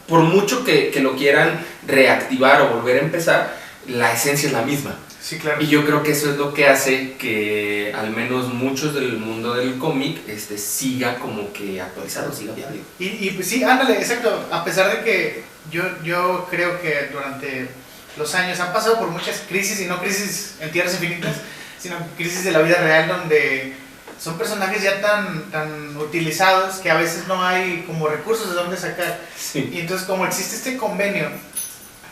por mucho que lo quieran reactivar o volver a empezar, la esencia es la misma. Sí, claro. Y yo creo que eso es lo que hace que al menos muchos del mundo del cómic siga como que actualizado, siga viable. Y pues sí, ándale, exacto. A pesar de que yo creo que durante los años han pasado por muchas crisis, y no crisis en tierras infinitas, sino crisis de la vida real, donde son personajes ya tan utilizados que a veces no hay como recursos de dónde sacar. Sí. Y entonces, como existe este convenio,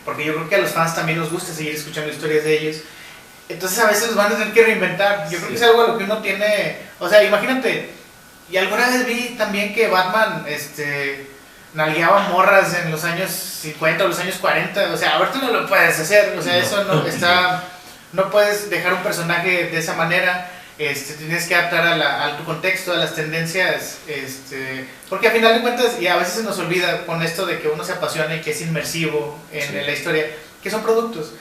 porque yo creo que a los fans también nos gusta seguir escuchando historias de ellos, entonces a veces los van a tener que reinventar. Yo creo que es algo a lo que uno tiene. O sea, imagínate, y alguna vez vi también que Batman nalgueaba morras en los años 50 o los años 40. O sea, ahorita no lo puedes hacer. O sea, No. eso no está. No puedes dejar un personaje de esa manera. Tienes que adaptar a tu contexto, a las tendencias, porque a final de cuentas, y a veces se nos olvida con esto de que uno se apasiona y que es inmersivo en la historia, que son productos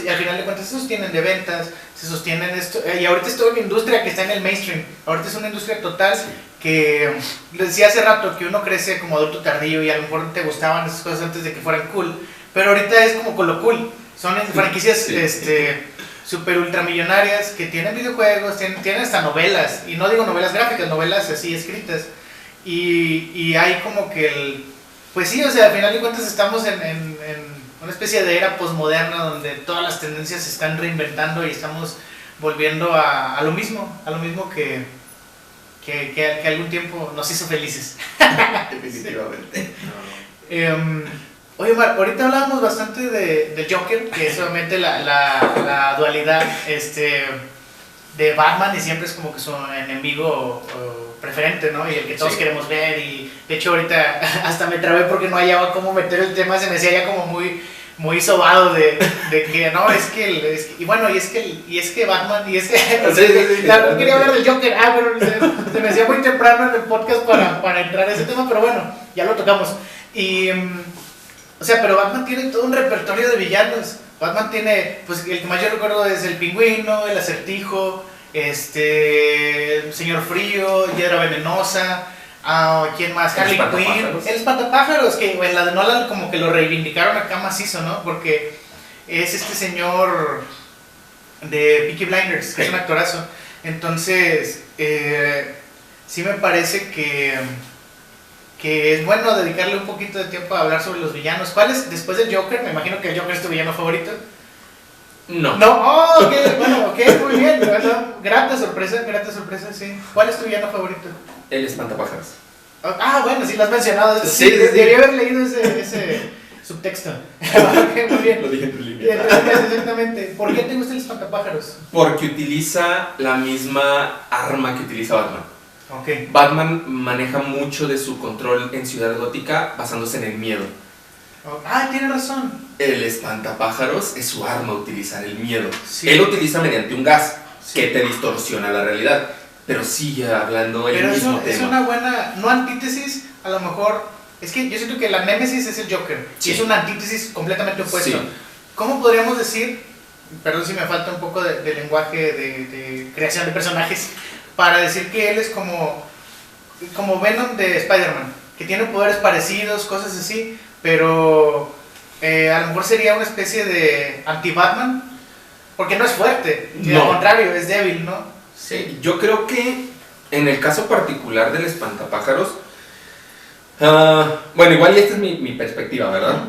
y al final de cuentas se sostienen de ventas, se sostienen esto, y ahorita es toda una industria que está en el mainstream, ahorita es una industria total que, les decía hace rato que uno crece como adulto tardío y a lo mejor te gustaban esas cosas antes de que fueran cool, pero ahorita es como con lo cool, son franquicias, super ultramillonarias que tienen videojuegos, tienen hasta novelas, y no digo novelas gráficas, novelas así escritas, y hay como que Pues sí, o sea, al final de cuentas estamos en una especie de era posmoderna donde todas las tendencias se están reinventando y estamos volviendo a lo mismo que algún tiempo nos hizo felices. Definitivamente. Oye, Omar, ahorita hablábamos bastante de Joker, que es obviamente la dualidad de Batman y siempre es como que su enemigo preferente, ¿no? Y el que todos queremos ver. Y de hecho ahorita hasta me trabé porque no hallaba cómo meter el tema, se me hacía ya como muy sobado de que no, es que y es que Batman, y es que no quería hablar del Joker, pero se me hacía muy temprano en el podcast para entrar a ese tema, pero bueno, ya lo tocamos. Y o sea, pero Batman tiene todo un repertorio de villanos. Batman tiene, pues el que más yo recuerdo es el Pingüino, el Acertijo, el Señor Frío, Hiedra Venenosa, ¿quién más? Harley Quinn, el Espantapájaros, que en la de Nolan como que lo reivindicaron acá macizo, ¿no? Porque es este señor de Peaky Blinders, que es un actorazo. Entonces, sí me parece que es bueno dedicarle un poquito de tiempo a hablar sobre los villanos. ¿Cuál es, después del Joker? Me imagino que el Joker es tu villano favorito. No. No, bueno, muy bien. Bueno, grata sorpresa, sí. ¿Cuál es tu villano favorito? El Espantapájaros. Bueno, sí lo has mencionado. Sí. Debería haber leído ese subtexto. Muy bien. Lo dije entre líneas. Exactamente. ¿Por qué te gusta el Espantapájaros? Porque utiliza la misma arma que utiliza Batman. Okay. Batman maneja mucho de su control en Ciudad Gótica basándose en el miedo. Tiene razón. El Espantapájaros es su arma, utilizar el miedo. Sí. Él lo utiliza mediante un gas que te distorsiona la realidad, pero sigue hablando el mismo tema. Pero es una buena, no antítesis, a lo mejor, es que yo siento que la némesis es el Joker, y es una antítesis completamente opuesta. Sí. ¿Cómo podríamos decir, perdón si me falta un poco de lenguaje de creación de personajes, para decir que él es como Venom de Spider-Man, que tiene poderes parecidos, cosas así, pero a lo mejor sería una especie de anti-Batman, porque no es fuerte, no. Al contrario, es débil, ¿no? Sí. Yo creo que en el caso particular del Espantapájaros, bueno, igual y esta es mi perspectiva, ¿verdad?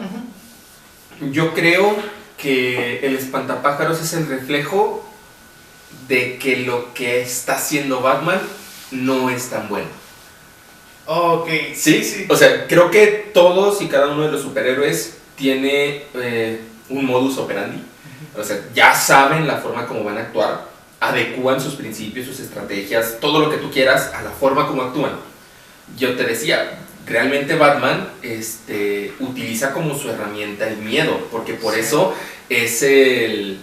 Uh-huh. Yo creo que el Espantapájaros es el reflejo de que lo que está haciendo Batman no es tan bueno. Ok, sí. O sea, creo que todos y cada uno de los superhéroes tiene un modus operandi. O sea, ya saben la forma como van a actuar, adecúan sus principios, sus estrategias, todo lo que tú quieras a la forma como actúan. Yo te decía, realmente Batman utiliza como su herramienta el miedo, porque por eso es el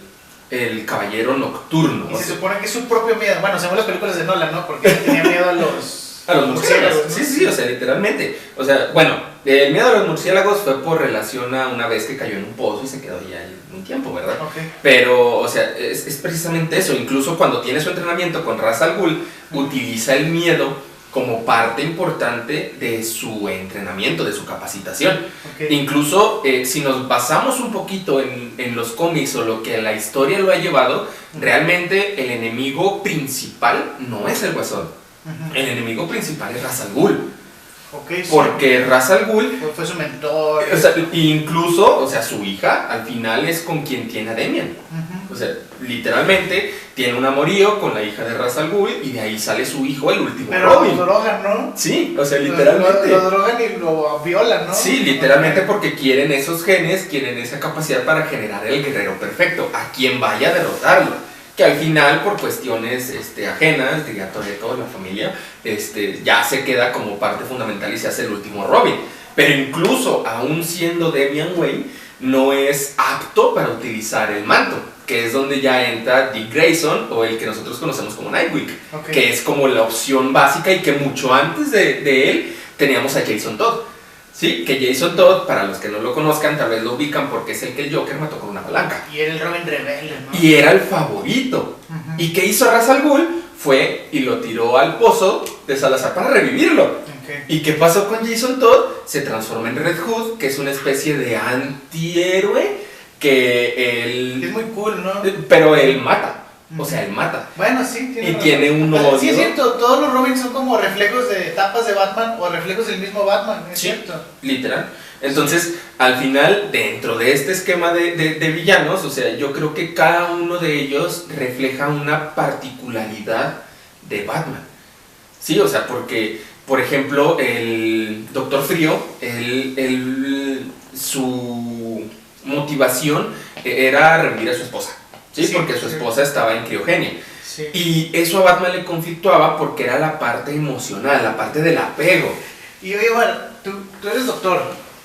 caballero nocturno. Y se supone que es su propio miedo. Bueno, según las películas de Nolan, ¿no? Porque tenía miedo a los murciélagos. Sí, o sea, literalmente. O sea, bueno, el miedo a los murciélagos fue por relación a una vez que cayó en un pozo y se quedó ahí un tiempo, ¿verdad? Okay. Pero, o sea, es precisamente eso. Incluso cuando tiene su entrenamiento con Ra's al Ghul, utiliza el miedo como parte importante de su entrenamiento, de su capacitación. Okay. Incluso, si nos basamos un poquito en los cómics o lo que la historia lo ha llevado, realmente el enemigo principal no es el Guasón. El enemigo principal es Ra's al Ghul. Okay, porque Ra's al Ghul fue su mentor. O sea, incluso, o sea, su hija al final es con quien tiene a Damian. O sea, literalmente tiene un amorío con la hija de Ra's al Ghul y de ahí sale su hijo, el último Robin. Pero lo drogan, ¿no? Sí, o sea, literalmente. Lo drogan y lo violan, ¿no? Sí, literalmente porque quieren esos genes, quieren esa capacidad para generar el guerrero perfecto, a quien vaya a derrotarlo. Que al final, por cuestiones ajenas, diría Toretto, la familia, ya se queda como parte fundamental y se hace el último Robin. Pero incluso, aún siendo Damian Wayne, no es apto para utilizar el manto, que es donde ya entra Dick Grayson, o el que nosotros conocemos como Nightwing, que es como la opción básica y que mucho antes de él teníamos a Jason Todd. Sí, que Jason Todd, para los que no lo conozcan, tal vez lo ubican porque es el que el Joker mató con una palanca. Y era el Robin rebelde, ¿no? Y era el favorito. Uh-huh. ¿Y qué hizo Ra's al Ghul? Fue y lo tiró al pozo de Salazar para revivirlo. Okay. ¿Y qué pasó con Jason Todd? Se transforma en Red Hood, que es una especie de antihéroe que él... Es muy cool, ¿no? Pero él mata. O sea, él mata. Bueno, sí, tiene razón. Tiene un odio. Sí, es cierto, todos los Robins son como reflejos de etapas de Batman o reflejos del mismo Batman, es cierto. Literal. Entonces, al final, dentro de este esquema de villanos, o sea, yo creo que cada uno de ellos refleja una particularidad de Batman. Sí, o sea, porque, por ejemplo, el Doctor Frío, su motivación era revivir a su esposa. Sí, porque su esposa estaba en criogenia. Sí. Y eso a Batman le conflictuaba porque era la parte emocional, la parte del apego. Y oye, bueno, tú eres doctor.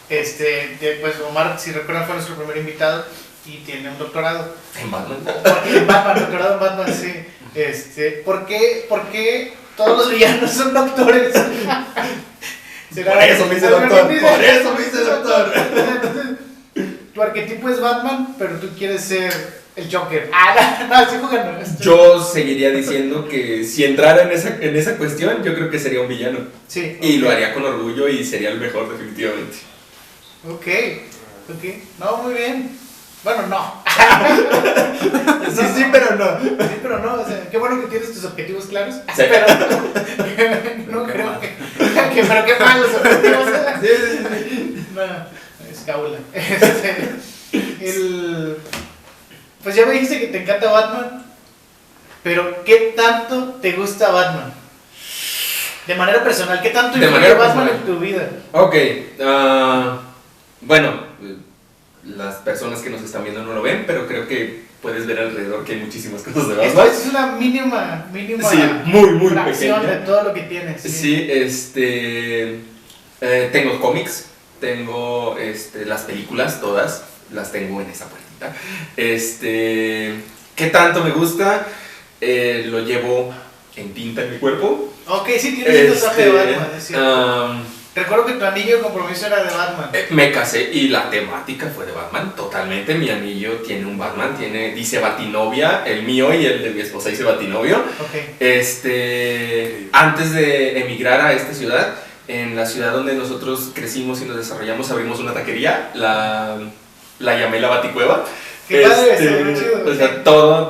Pues Omar, si recuerdan, fue nuestro primer invitado y tiene un doctorado. ¿En Batman? En Batman, doctorado en Batman, sí. ¿Por qué todos los villanos son doctores? Por eso me hice doctor, por eso me hice doctor. Tu arquetipo es Batman, pero tú quieres ser el Joker. No, estoy jugando. Yo seguiría diciendo que si entrara en esa cuestión, yo creo que sería un villano. Sí. Y lo haría con orgullo y sería el mejor, definitivamente. Ok. No, muy bien. Bueno, no. Sí, pero no. Sí, pero no. O sea, qué bueno que tienes tus objetivos claros. Sí. Pero no creo que. Pero qué malos objetivos. Sí. No, es cábula. Pues ya me dijiste que te encanta Batman. Pero ¿qué tanto te gusta Batman? De manera personal, ¿qué tanto influye Batman en tu vida? Ok. Bueno, las personas que nos están viendo no lo ven, pero creo que puedes ver alrededor que hay muchísimas cosas de Batman. Esto es una mínima sí, muy fracción pequeña de todo lo que tienes. Sí, tengo cómics, tengo las películas, todas, las tengo en esa puertita. ¿Qué tanto me gusta? Lo llevo en tinta en mi cuerpo. Ok, sí, tienes un tatuaje de Batman, es cierto. Recuerdo que tu anillo de compromiso era de Batman. Me casé y la temática fue de Batman, totalmente. Mi anillo tiene un Batman, dice Batinovia, el mío y el de mi esposa dice Batinovio. Okay. Antes de emigrar a esta ciudad, en la ciudad donde nosotros crecimos y nos desarrollamos, abrimos una taquería, la llamé la Baticueva. Qué padre, está muy chido. O sea, toda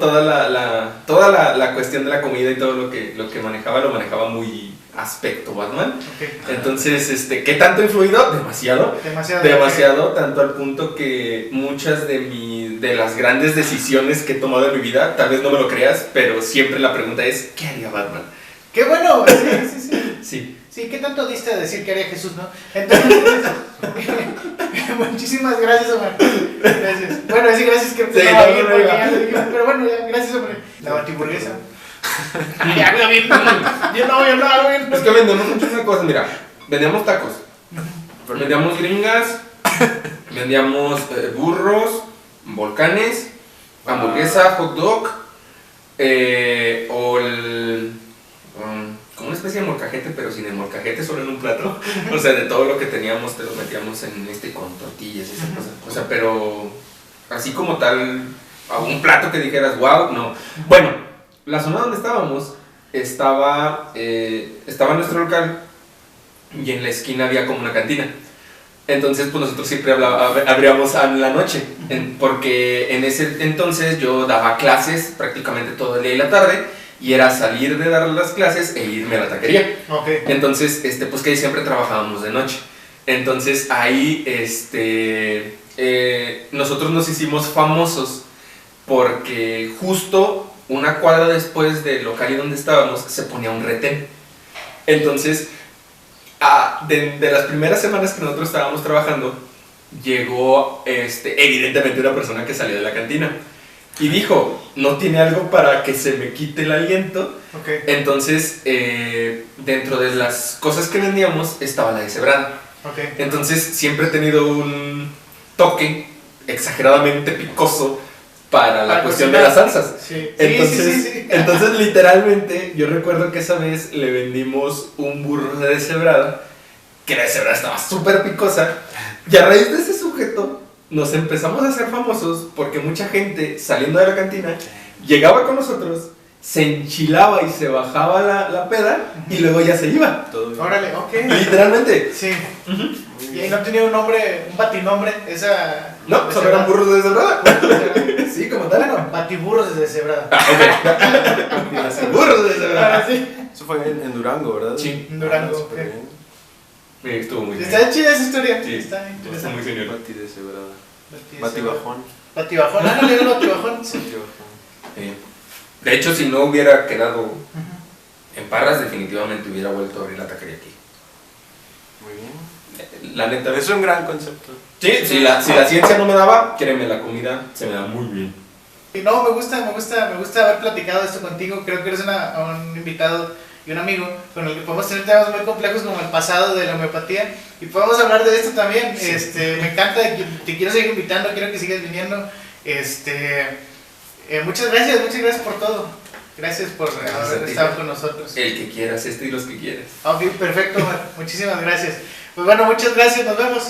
la cuestión de la comida y todo lo que manejaba, lo manejaba muy aspecto Batman. Okay. Entonces, ¿qué tanto ha influido? Demasiado, tanto al punto que muchas de las grandes decisiones que he tomado en mi vida, tal vez no me lo creas, pero siempre la pregunta es, ¿qué haría Batman? ¡Qué bueno! Sí. Sí, ¿qué tanto diste a decir que haría Jesús, no? Entonces, muchísimas gracias, Omar. Gracias. Bueno, sí, gracias que sí, pero bueno, ya, gracias, hombre. La batiburguesa. Ya habla bien. Yo no voy a hablar bien. Es que vendemos muchas cosas, mira. Vendíamos tacos. Vendíamos gringas. Vendíamos burros, volcanes, hamburguesa, hot dog. Como una especie de molcajete, pero sin el molcajete, solo en un plato. O sea, de todo lo que teníamos te lo metíamos con tortillas y esas cosas. O sea, pero así como tal, un plato que dijeras, wow, no. Bueno, la zona donde estábamos estaba nuestro local y en la esquina había como una cantina. Entonces, pues nosotros siempre abríamos a la noche, porque en ese entonces yo daba clases prácticamente todo el día y la tarde, y era salir de dar las clases e irme a la taquería. Okay. Entonces, pues que siempre trabajábamos de noche. Entonces ahí, nosotros nos hicimos famosos porque justo una cuadra después del local y donde estábamos se ponía un retén. Entonces, de las primeras semanas que nosotros estábamos trabajando, llegó evidentemente una persona que salió de la cantina y dijo, no tiene algo para que se me quite el aliento. Okay. Entonces, dentro de las cosas que vendíamos estaba la deshebrada. Okay. Entonces siempre he tenido un toque exageradamente picoso para la cuestión de las salsas. Sí. Entonces literalmente yo recuerdo que esa vez le vendimos un burro de deshebrada, que la deshebrada estaba súper picosa, y a raíz de ese sujeto nos empezamos a hacer famosos porque mucha gente saliendo de la cantina llegaba con nosotros, se enchilaba y se bajaba la peda y luego ya se iba. Órale, ok. Literalmente. Sí. Y no tenía un nombre, un batinombre, esa... No, solo eran burros de deshebrada. Sí, como tal. Bueno, Batiburros de deshebrada. Burros de Ah, sí. Eso fue en Durango, ¿verdad? Sí. En Durango, Ah, súper ok. bien. Estuvo muy bien. Está chida esa historia. Sí, Está está interesante. muy genial. Bati deshebrada. Bati Batibajón. Batibajón, ah, no le digo batibajón. Batibajón. Sí. De hecho, si no hubiera quedado en Parras, definitivamente hubiera vuelto a abrir la taquería aquí. Muy bien. La neta. Es un gran concepto. Sí, si la ciencia no me daba, créeme, la comida se me da muy bien. Y no, me gusta haber platicado esto contigo. Creo que eres un invitado y un amigo con el que podemos tener temas muy complejos como el pasado de la homeopatía y podemos hablar de esto también. Sí. Me encanta, te quiero seguir invitando, quiero que sigas viniendo. Muchas gracias por todo. Gracias por haber estado con nosotros. El que quieras, y los que quieres. Ok, perfecto, Omar. Muchísimas gracias. Pues bueno, muchas gracias, nos vemos.